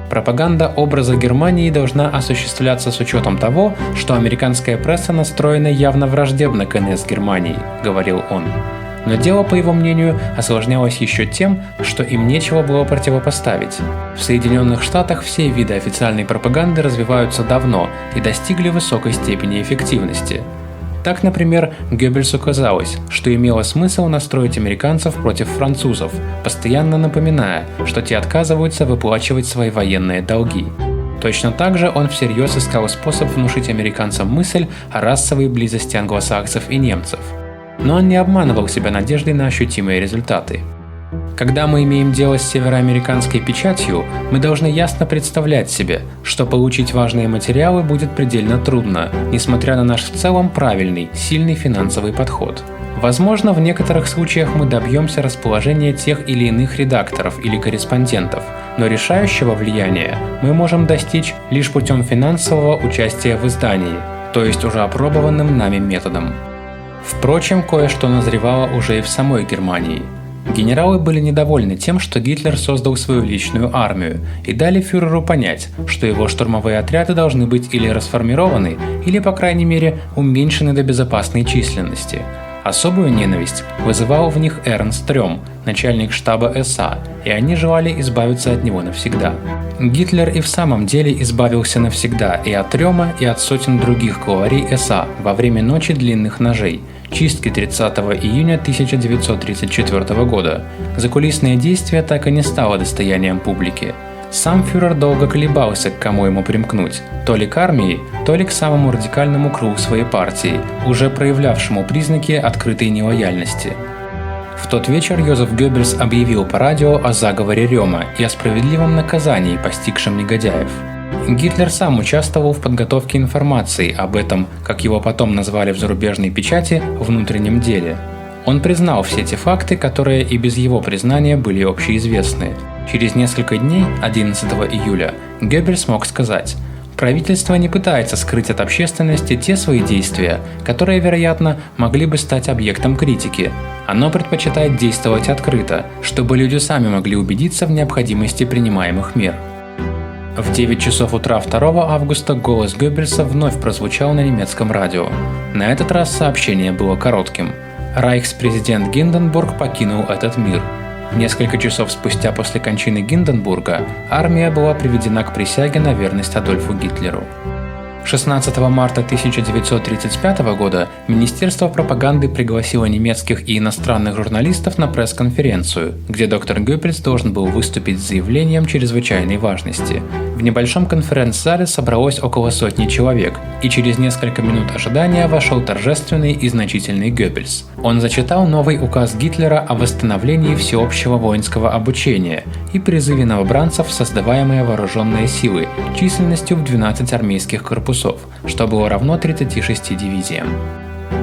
Пропаганда образа Германии должна осуществляться с учетом того, что американская пресса настроена явно враждебно к НС Германии, говорил он. Но дело, по его мнению, осложнялось еще тем, что им нечего было противопоставить. В Соединенных Штатах все виды официальной пропаганды развиваются давно и достигли высокой степени эффективности. Так, например, Геббельсу казалось, что имело смысл настроить американцев против французов, постоянно напоминая, что те отказываются выплачивать свои военные долги. Точно так же он всерьез искал способ внушить американцам мысль о расовой близости англосаксов и немцев. Но он не обманывал себя надеждой на ощутимые результаты. Когда мы имеем дело с североамериканской печатью, мы должны ясно представлять себе, что получить важные материалы будет предельно трудно, несмотря на наш в целом правильный, сильный финансовый подход. Возможно, в некоторых случаях мы добьемся расположения тех или иных редакторов или корреспондентов, но решающего влияния мы можем достичь лишь путем финансового участия в издании, то есть уже опробованным нами методом. Впрочем, кое-что назревало уже и в самой Германии. Генералы были недовольны тем, что Гитлер создал свою личную армию, и дали фюреру понять, что его штурмовые отряды должны быть или расформированы, или, по крайней мере, уменьшены до безопасной численности. Особую ненависть вызывал в них Эрнст Рём, начальник штаба СА, и они желали избавиться от него навсегда. Гитлер и в самом деле избавился навсегда и от Рёма, и от сотен других главарей СА во время Ночи длинных ножей, чистки 30 июня 1934 года. Закулисное действие так и не стало достоянием публики. Сам фюрер долго колебался, к кому ему примкнуть, то ли к армии, то ли к самому радикальному кругу своей партии, уже проявлявшему признаки открытой нелояльности. В тот вечер Йозеф Геббельс объявил по радио о заговоре Рёма и о справедливом наказании, постигшем негодяев. Гитлер сам участвовал в подготовке информации об этом, как его потом назвали в зарубежной печати, внутреннем деле. Он признал все те факты, которые и без его признания были общеизвестны. Через несколько дней, 11 июля, Геббельс мог сказать: «Правительство не пытается скрыть от общественности те свои действия, которые, вероятно, могли бы стать объектом критики. Оно предпочитает действовать открыто, чтобы люди сами могли убедиться в необходимости принимаемых мер». В 9 часов утра 2 августа голос Геббельса вновь прозвучал на немецком радио. На этот раз сообщение было коротким. Рейхспрезидент Гинденбург покинул этот мир. Несколько часов спустя после кончины Гинденбурга армия была приведена к присяге на верность Адольфу Гитлеру. 16 марта 1935 года Министерство пропаганды пригласило немецких и иностранных журналистов на пресс-конференцию, где доктор Геббельс должен был выступить с заявлением чрезвычайной важности. В небольшом конференц-зале собралось около сотни человек, и через несколько минут ожидания вошел торжественный и значительный Геббельс. Он зачитал новый указ Гитлера о восстановлении всеобщего воинского обучения и призыве новобранцев в создаваемые вооруженные силы численностью в 12 армейских корпусов, что было равно 36 дивизиям.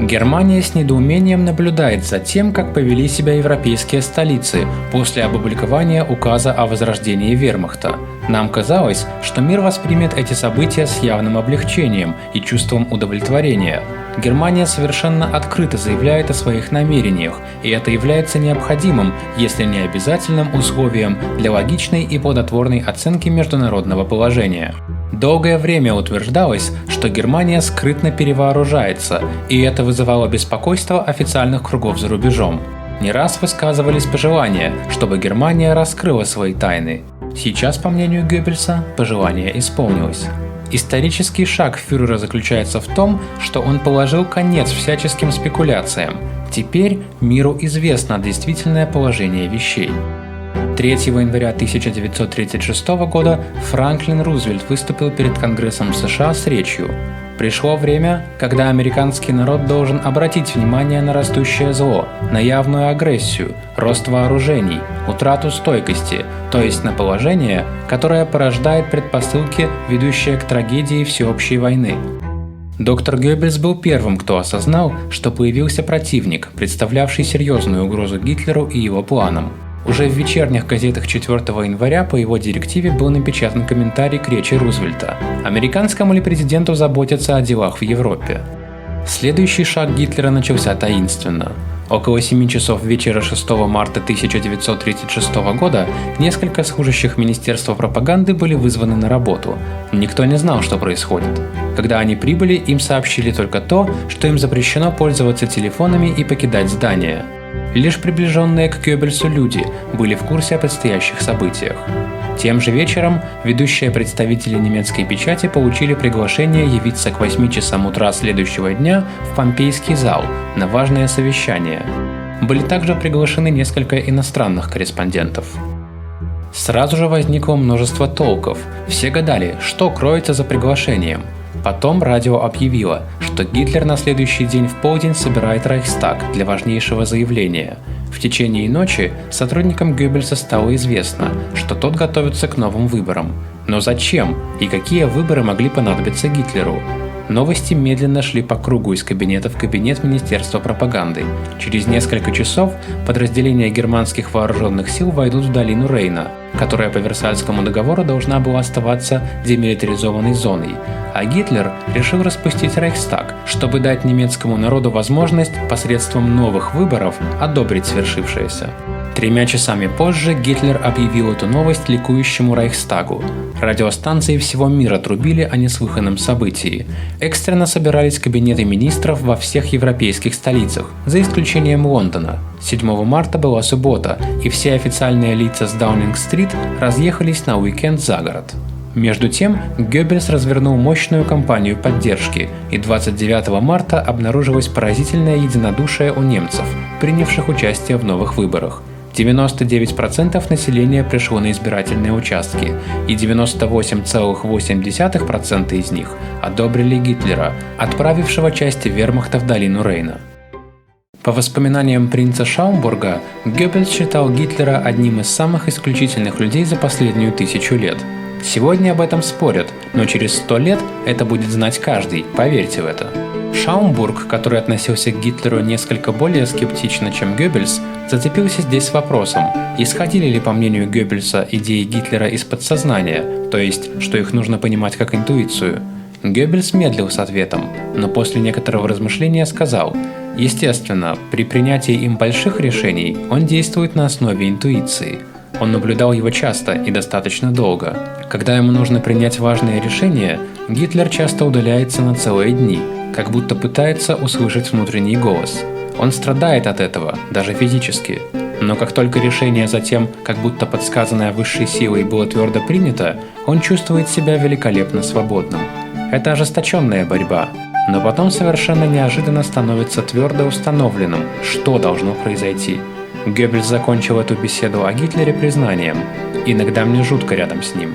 Германия с недоумением наблюдает за тем, как повели себя европейские столицы после опубликования указа о возрождении вермахта. Нам казалось, что мир воспримет эти события с явным облегчением и чувством удовлетворения. Германия совершенно открыто заявляет о своих намерениях, и это является необходимым, если не обязательным условием для логичной и плодотворной оценки международного положения. Долгое время утверждалось, что Германия скрытно перевооружается, и это вызывало беспокойство официальных кругов за рубежом. Не раз высказывались пожелания, чтобы Германия раскрыла свои тайны. Сейчас, по мнению Геббельса, пожелание исполнилось. Исторический шаг фюрера заключается в том, что он положил конец всяческим спекуляциям. Теперь миру известно действительное положение вещей. 3 января 1936 года Франклин Рузвельт выступил перед Конгрессом США с речью: «Пришло время, когда американский народ должен обратить внимание на растущее зло, на явную агрессию, рост вооружений, утрату стойкости, то есть на положение, которое порождает предпосылки, ведущие к трагедии всеобщей войны». Доктор Геббельс был первым, кто осознал, что появился противник, представлявший серьезную угрозу Гитлеру и его планам. Уже в вечерних газетах 4 января по его директиве был напечатан комментарий к речи Рузвельта: «Американскому ли президенту заботиться о делах в Европе?». Следующий шаг Гитлера начался таинственно. Около 7 часов вечера 6 марта 1936 года несколько служащих Министерства пропаганды были вызваны на работу. Никто не знал, что происходит. Когда они прибыли, им сообщили только то, что им запрещено пользоваться телефонами и покидать здание. Лишь приближенные к Геббельсу люди были в курсе о предстоящих событиях. Тем же вечером ведущие представители немецкой печати получили приглашение явиться к 8 часам утра следующего дня в Помпейский зал на важное совещание. Были также приглашены несколько иностранных корреспондентов. Сразу же возникло множество толков. Все гадали, что кроется за приглашением. Потом радио объявило, что Гитлер на следующий день в полдень собирает Рейхстаг для важнейшего заявления. В течение ночи сотрудникам Геббельса стало известно, что тот готовится к новым выборам. Но зачем и какие выборы могли понадобиться Гитлеру? Новости медленно шли по кругу из кабинета в кабинет Министерства пропаганды. Через несколько часов подразделения германских вооруженных сил войдут в долину Рейна, которая по Версальскому договору должна была оставаться демилитаризованной зоной. А Гитлер решил распустить Рейхстаг, чтобы дать немецкому народу возможность посредством новых выборов одобрить свершившееся. 3 часами позже Гитлер объявил эту новость ликующему Рейхстагу. Радиостанции всего мира трубили о неслыханном событии. Экстренно собирались кабинеты министров во всех европейских столицах, за исключением Лондона. 7 марта была суббота, и все официальные лица с Даунинг-стрит разъехались на уикенд за город. Между тем, Геббельс развернул мощную кампанию поддержки, и 29 марта обнаружилось поразительное единодушие у немцев, принявших участие в новых выборах. 99% населения пришло на избирательные участки, и 98,8% из них одобрили Гитлера, отправившего части вермахта в долину Рейна. По воспоминаниям принца Шаумбурга, Геббельс считал Гитлера одним из самых исключительных людей за последнюю 1000 лет. Сегодня об этом спорят, но через 100 лет это будет знать каждый, поверьте в это. Шаумбург, который относился к Гитлеру несколько более скептично, чем Геббельс, зацепился здесь вопросом, исходили ли, по мнению Геббельса, идеи Гитлера из подсознания, то есть, что их нужно понимать как интуицию. Геббельс медлил с ответом, но после некоторого размышления сказал: естественно, при принятии им больших решений он действует на основе интуиции. Он наблюдал его часто и достаточно долго. Когда ему нужно принять важное решение, Гитлер часто удаляется на целые дни, как будто пытается услышать внутренний голос. Он страдает от этого, даже физически. Но как только решение затем, как будто подсказанное высшей силой, было твердо принято, он чувствует себя великолепно свободным. Это ожесточенная борьба, но потом совершенно неожиданно становится твердо установленным, что должно произойти. Геббельс закончил эту беседу о Гитлере признанием: «Иногда мне жутко рядом с ним».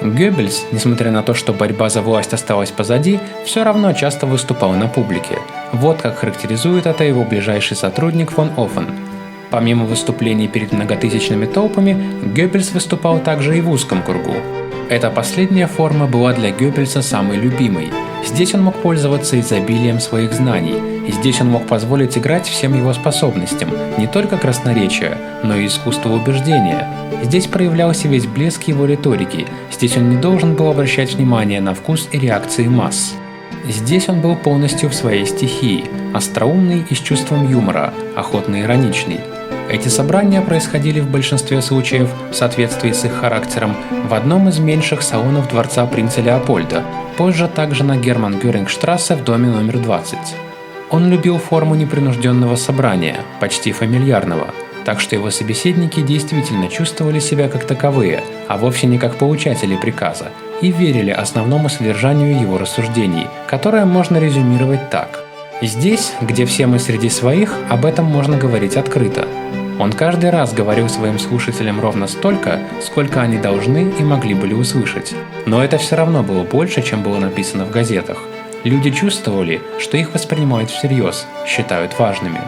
Геббельс, несмотря на то, что борьба за власть осталась позади, все равно часто выступал на публике. Вот как характеризует это его ближайший сотрудник фон Оффен. Помимо выступлений перед многотысячными толпами, Геббельс выступал также и в узком кругу. Эта последняя форма была для Геббельса самой любимой. Здесь он мог пользоваться изобилием своих знаний, и здесь он мог позволить играть всем его способностям, не только красноречия, но и искусство убеждения. Здесь проявлялся весь блеск его риторики, здесь он не должен был обращать внимание на вкус и реакции масс. Здесь он был полностью в своей стихии, остроумный и с чувством юмора, охотно-ироничный. Эти собрания происходили в большинстве случаев, в соответствии с их характером, в одном из меньших салонов дворца принца Леопольда, позже также на Герман-Гёрингштрассе в доме номер 20. Он любил форму непринужденного собрания, почти фамильярного. так что его собеседники действительно чувствовали себя как таковые, а вовсе не как получатели приказа, и верили основному содержанию его рассуждений, которое можно резюмировать так. Здесь, где все мы среди своих, об этом можно говорить открыто. Он каждый раз говорил своим слушателям ровно столько, сколько они должны и могли были услышать. Но это все равно было больше, чем было написано в газетах. Люди чувствовали, что их воспринимают всерьез, считают важными.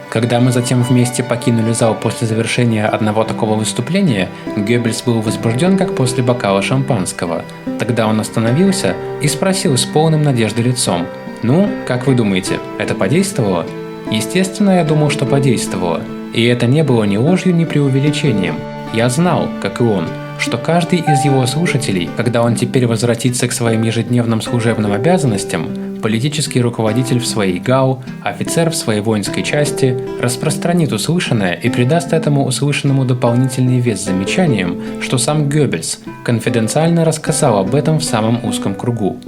Когда мы затем вместе покинули зал после завершения одного такого выступления, Геббельс был возбужден, как после бокала шампанского. Тогда он остановился и спросил с полным надежды лицом: «Ну, как вы думаете, это подействовало?» Естественно, я думал, что подействовало. И это не было ни ложью, ни преувеличением. Я знал, как и он, что каждый из его слушателей, когда он теперь возвратится к своим ежедневным служебным обязанностям, политический руководитель в своей ГАУ, офицер в своей воинской части, распространит услышанное и придаст этому услышанному дополнительный вес замечанием, что сам Геббельс конфиденциально рассказал об этом в самом узком кругу.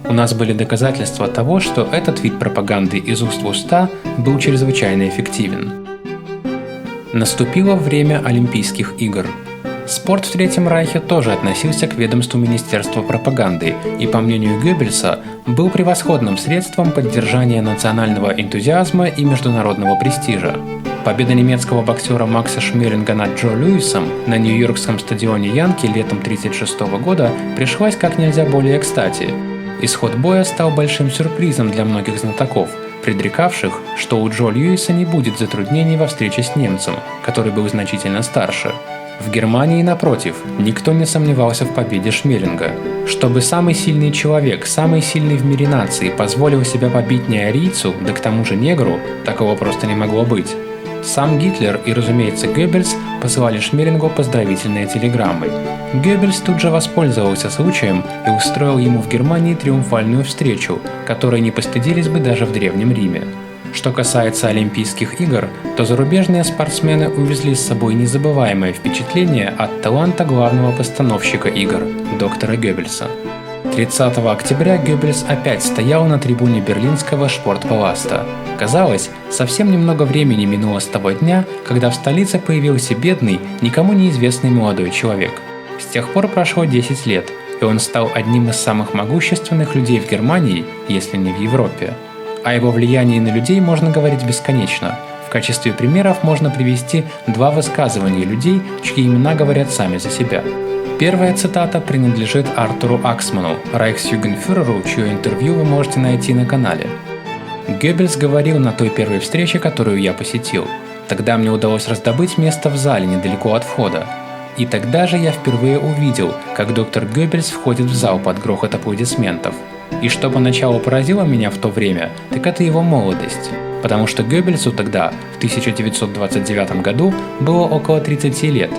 У нас были доказательства того, что этот вид пропаганды из уст в уста был чрезвычайно эффективен. Наступило время Олимпийских игр. Спорт в Третьем Райхе тоже относился к ведомству Министерства пропаганды и, по мнению Геббельса, был превосходным средством поддержания национального энтузиазма и международного престижа. Победа немецкого боксера Макса Шмелинга над Джо Льюисом на нью-йоркском стадионе Янки летом 1936 года пришлась как нельзя более кстати. Исход боя стал большим сюрпризом для многих знатоков, предрекавших, что у Джо Льюиса не будет затруднений во встрече с немцем, который был значительно старше. В Германии, напротив, никто не сомневался в победе Шмелинга. Чтобы самый сильный человек, самый сильный в мире нации, позволил себя побить не арийцу, да к тому же негру, такого просто не могло быть. Сам Гитлер и, разумеется, Геббельс посылали Шмелингу поздравительные телеграммы. Геббельс тут же воспользовался случаем и устроил ему в Германии триумфальную встречу, которой не постыдились бы даже в Древнем Риме. Что касается Олимпийских игр, то зарубежные спортсмены увезли с собой незабываемое впечатление от таланта главного постановщика игр, доктора Геббельса. 30 октября Геббельс опять стоял на трибуне берлинского Шпортпаласта. Казалось, совсем немного времени минуло с того дня, когда в столице появился бедный, никому неизвестный молодой человек. С тех пор прошло 10 лет, и он стал одним из самых могущественных людей в Германии, если не в Европе. О его влиянии на людей можно говорить бесконечно. В качестве примеров можно привести два высказывания людей, чьи имена говорят сами за себя. Первая цитата принадлежит Артуру Аксману, рейхсюгенфюреру, чье интервью вы можете найти на канале. Геббельс говорил на той первой встрече, которую я посетил. Тогда мне удалось раздобыть место в зале недалеко от входа. И тогда же я впервые увидел, как доктор Геббельс входит в зал под грохот аплодисментов. И что поначалу поразило меня в то время, так это его молодость. Потому что Геббельсу тогда, в 1929 году, было около 30 лет.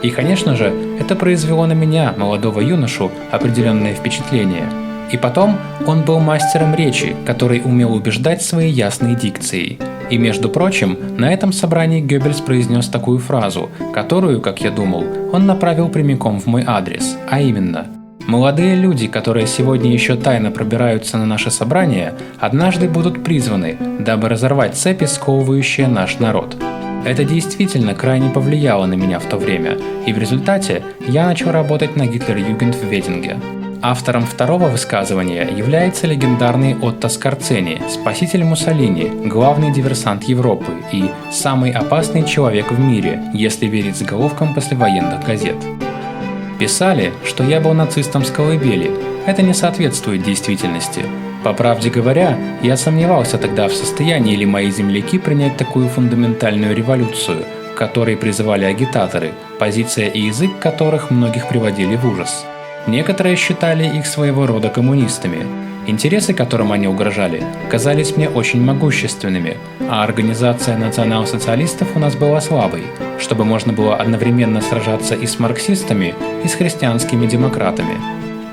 И, конечно же, это произвело на меня, молодого юношу, определенное впечатление. И потом, он был мастером речи, который умел убеждать своей ясной дикцией. И, между прочим, на этом собрании Геббельс произнес такую фразу, которую, как я думал, он направил прямиком в мой адрес, а именно: «Молодые люди, которые сегодня еще тайно пробираются на наше собрание, однажды будут призваны, дабы разорвать цепи, сковывающие наш народ». Это действительно крайне повлияло на меня в то время, и в результате я начал работать на Гитлер-Югенд в Вединге. Автором второго высказывания является легендарный Отто Скорцени, спаситель Муссолини, главный диверсант Европы и самый опасный человек в мире, если верить заголовкам послевоенных газет. Писали, что я был нацистом с колыбели. Это не соответствует действительности. По правде говоря, я сомневался тогда, в состоянии ли мои земляки принять такую фундаментальную революцию, к которой призывали агитаторы, позиция и язык которых многих приводили в ужас. Некоторые считали их своего рода коммунистами. Интересы, которым они угрожали, казались мне очень могущественными, а организация национал-социалистов у нас была слабой, чтобы можно было одновременно сражаться и с марксистами, и с христианскими демократами.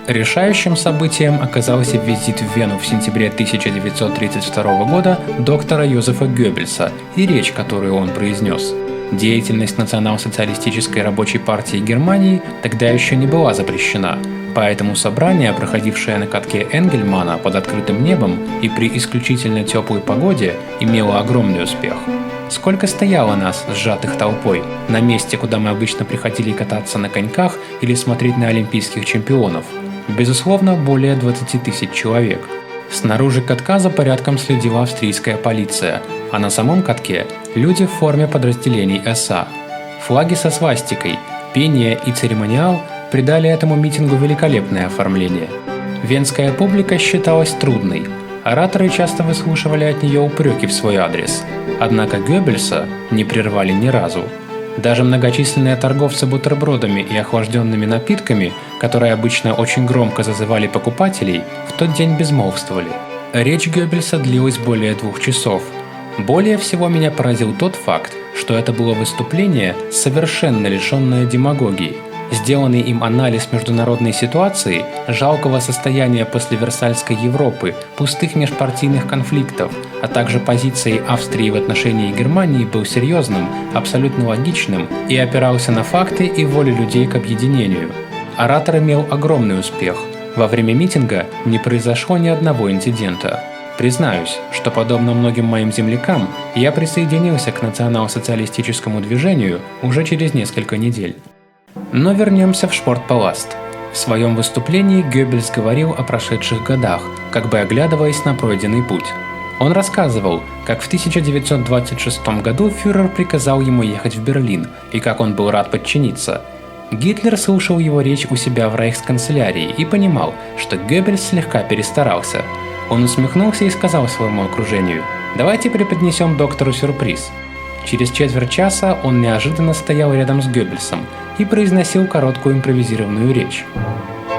Решающим событием оказался визит в Вену в сентябре 1932 года доктора Йозефа Геббельса и речь, которую он произнес. Деятельность Национал-социалистической рабочей партии Германии тогда еще не была запрещена, поэтому собрание, проходившее на катке Энгельмана под открытым небом и при исключительно теплой погоде, имело огромный успех. Сколько стояло нас, сжатых толпой, на месте, куда мы обычно приходили кататься на коньках или смотреть на олимпийских чемпионов? Безусловно, более 20 тысяч человек. Снаружи катка за порядком следила австрийская полиция, а на самом катке – люди в форме подразделений СА. Флаги со свастикой, пение и церемониал придали этому митингу великолепное оформление. Венская публика считалась трудной. Ораторы часто выслушивали от нее упреки в свой адрес. Однако Геббельса не прервали ни разу. Даже многочисленные торговцы бутербродами и охлажденными напитками, которые обычно очень громко зазывали покупателей, в тот день безмолвствовали. Речь Геббельса длилась более 2 часов. Более всего меня поразил тот факт, что это было выступление, совершенно лишенное демагогии. Сделанный им анализ международной ситуации, жалкого состояния после Версальской Европы, пустых межпартийных конфликтов, а также позиции Австрии в отношении Германии был серьезным, абсолютно логичным и опирался на факты и волю людей к объединению. Оратор имел огромный успех. Во время митинга не произошло ни одного инцидента. Признаюсь, что подобно многим моим землякам, я присоединился к национал-социалистическому движению уже через несколько недель. Но вернемся в Шпортпаласт. В своем выступлении Геббельс говорил о прошедших годах, как бы оглядываясь на пройденный путь. Он рассказывал, как в 1926 году фюрер приказал ему ехать в Берлин, и как он был рад подчиниться. Гитлер слушал его речь у себя в рейхсканцелярии и понимал, что Геббельс слегка перестарался. Он усмехнулся и сказал своему окружению: «Давайте преподнесем доктору сюрприз». Через четверть часа он неожиданно стоял рядом с Геббельсом и произносил короткую импровизированную речь.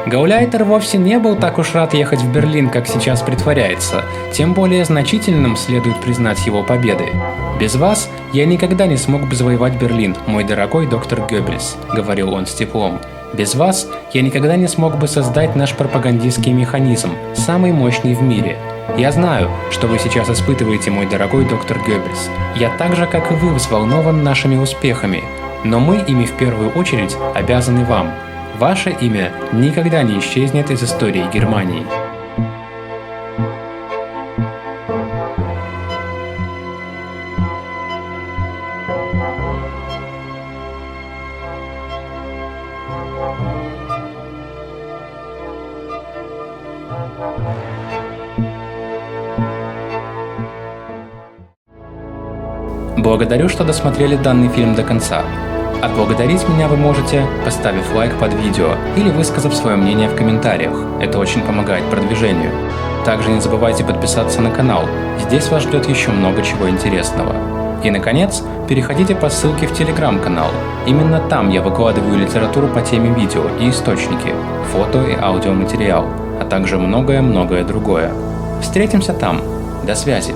Гауляйтер вовсе не был так уж рад ехать в Берлин, как сейчас притворяется, тем более значительным следует признать его победы. «Без вас я никогда не смог бы завоевать Берлин, мой дорогой доктор Геббельс», — говорил он с теплом. «Без вас я никогда не смог бы создать наш пропагандистский механизм, самый мощный в мире. Я знаю, что вы сейчас испытываете, мой дорогой доктор Геббельс. Я так же, как и вы, взволнован нашими успехами. Но мы ими в первую очередь обязаны вам. Ваше имя никогда не исчезнет из истории Германии». Благодарю, что досмотрели данный фильм до конца. Отблагодарить меня вы можете, поставив лайк под видео или высказав свое мнение в комментариях. Это очень помогает продвижению. Также не забывайте подписаться на канал, здесь вас ждет еще много чего интересного. И, наконец, переходите по ссылке в телеграм-канал. Именно там я выкладываю литературу по теме видео и источники, фото и аудиоматериал, а также многое-многое другое. Встретимся там. До связи.